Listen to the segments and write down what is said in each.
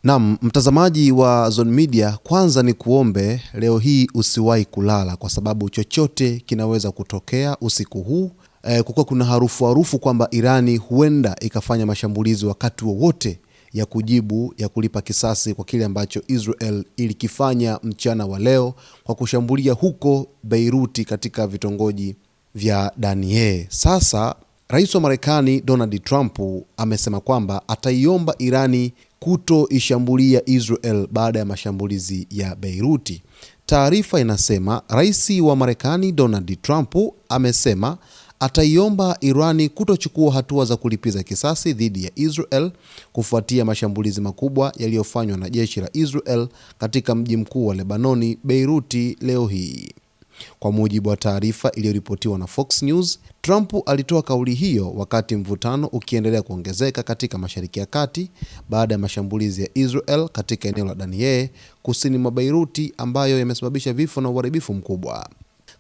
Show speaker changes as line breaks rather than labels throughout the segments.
Naam, mtazamaji wa Zone Media, kwanza ni kuombe leo hii usiwahi kulala kwa sababu chochote kinaweza kutokea usiku huu. Kukiwa kuna harufu kwamba Irani huenda ikafanya mashambulizi wakati wowote ya kujibu, ya kulipa kisasi kwa kile ambacho Israel ilikifanya mchana wa leo kwa kushambulia huko Beiruti katika vitongoji vya Danieh. Sasa Rais wa Marekani Donald Trump amesema kwamba ataiomba Irani kutoishambulia Israel baada ya mashambulizi ya Beiruti. Taarifa inasema Rais wa Marekani Donald Trump amesema ataiomba Irani kutochukua hatua za kulipiza kisasi dhidi ya Israel kufuatia mashambulizi makubwa yaliyofanywa na jeshi la Israel katika mji mkuu wa Lebanoni, Beiruti, leo hii. Kwa mujibu wa taarifa iliyoripotiwa na Fox News, Trump alitoa kauli hiyo wakati mvutano ukiendelea kuongezeka katika Mashariki ya Kati baada ya mashambulizi ya Israel katika eneo la Danieh kusini mwa Beiruti ambayo yamesababisha vifo na uharibifu mkubwa.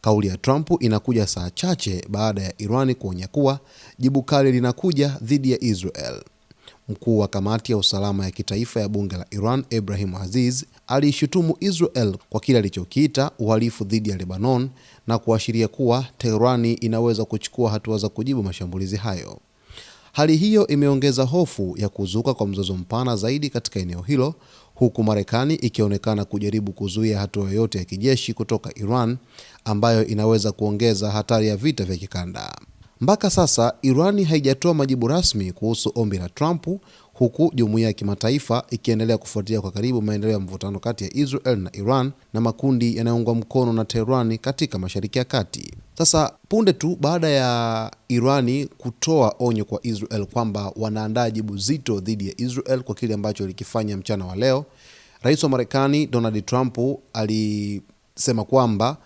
Kauli ya Trump inakuja saa chache baada ya Iran kuonya kuwa jibu kali linakuja dhidi ya Israel. Mkuu wa kamati ya usalama ya kitaifa ya bunge la Iran, Ebrahim Aziz, aliishutumu Israel kwa kile alichokiita uhalifu dhidi ya Lebanon na kuashiria kuwa Tehran inaweza kuchukua hatua za kujibu mashambulizi hayo. Hali hiyo imeongeza hofu ya kuzuka kwa mzozo mpana zaidi katika eneo hilo, huku Marekani ikionekana kujaribu kuzuia hatua yoyote ya kijeshi kutoka Iran ambayo inaweza kuongeza hatari ya vita vya kikanda. Mpaka sasa Irani haijatoa majibu rasmi kuhusu ombi la Trump, huku jumuiya ya kimataifa ikiendelea kufuatilia kwa karibu maendeleo ya mvutano kati ya Israel na Iran na makundi yanayoungwa mkono na Tehran katika Mashariki ya Kati. Sasa punde tu baada ya Irani kutoa onyo kwa Israel kwamba wanaandaa jibu zito dhidi ya Israel kwa kile ambacho ilikifanya mchana wa leo, Rais wa Marekani Donald Trump alisema kwamba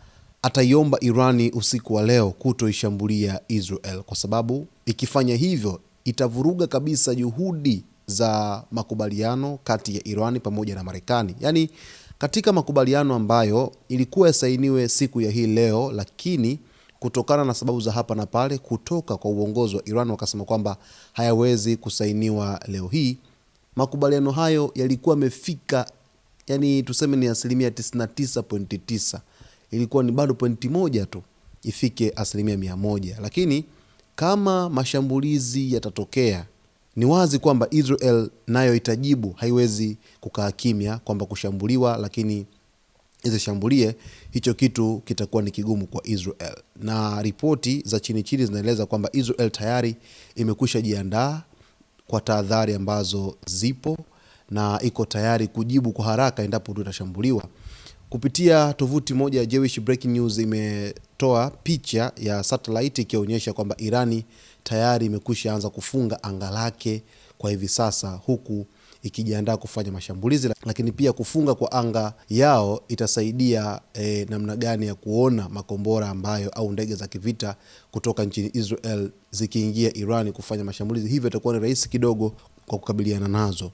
ataiomba Irani usiku wa leo kutoishambulia Israel kwa sababu ikifanya hivyo itavuruga kabisa juhudi za makubaliano kati ya Irani pamoja na Marekani. Yaani katika makubaliano ambayo ilikuwa yasainiwe siku ya hii leo, lakini kutokana na sababu za hapa na pale kutoka kwa uongozi wa Iran wakasema kwamba hayawezi kusainiwa leo hii. Makubaliano hayo yalikuwa yamefika, yani tuseme ni 99.9%. Ilikuwa ni bado pointi moja tu ifike 100%. Lakini kama mashambulizi yatatokea, ni wazi kwamba Israel nayo itajibu. Haiwezi kukaa kimya kwamba kushambuliwa lakini isishambulie. Hicho kitu kitakuwa ni kigumu kwa Israel. Na ripoti za chini zinaeleza kwamba Israel tayari imekwisha jiandaa kwa tahadhari ambazo zipo na iko tayari kujibu kwa haraka endapo tutashambuliwa. Kupitia tovuti moja ya Jewish Breaking News imetoa picha ya satellite ikionyesha kwamba Irani tayari imekwisha anza kufunga anga lake kwa hivi sasa, huku ikijiandaa kufanya mashambulizi. Lakini pia kufunga kwa anga yao itasaidia namna gani ya kuona makombora ambayo au ndege za kivita kutoka nchini Israel zikiingia Irani kufanya mashambulizi. Hivyo itakuwa ni rahisi kidogo kwa kukabiliana nazo.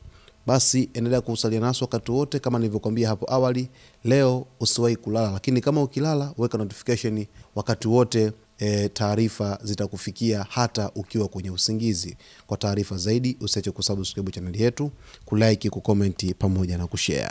Basi endelea kusalia nasi wakati wote. Kama nilivyokuambia hapo awali, leo usiwahi kulala, lakini kama ukilala weka notification wakati wote, taarifa zitakufikia hata ukiwa kwenye usingizi. Kwa taarifa zaidi usiache kusubscribe channel yetu, kulike, kucomment pamoja na kushare.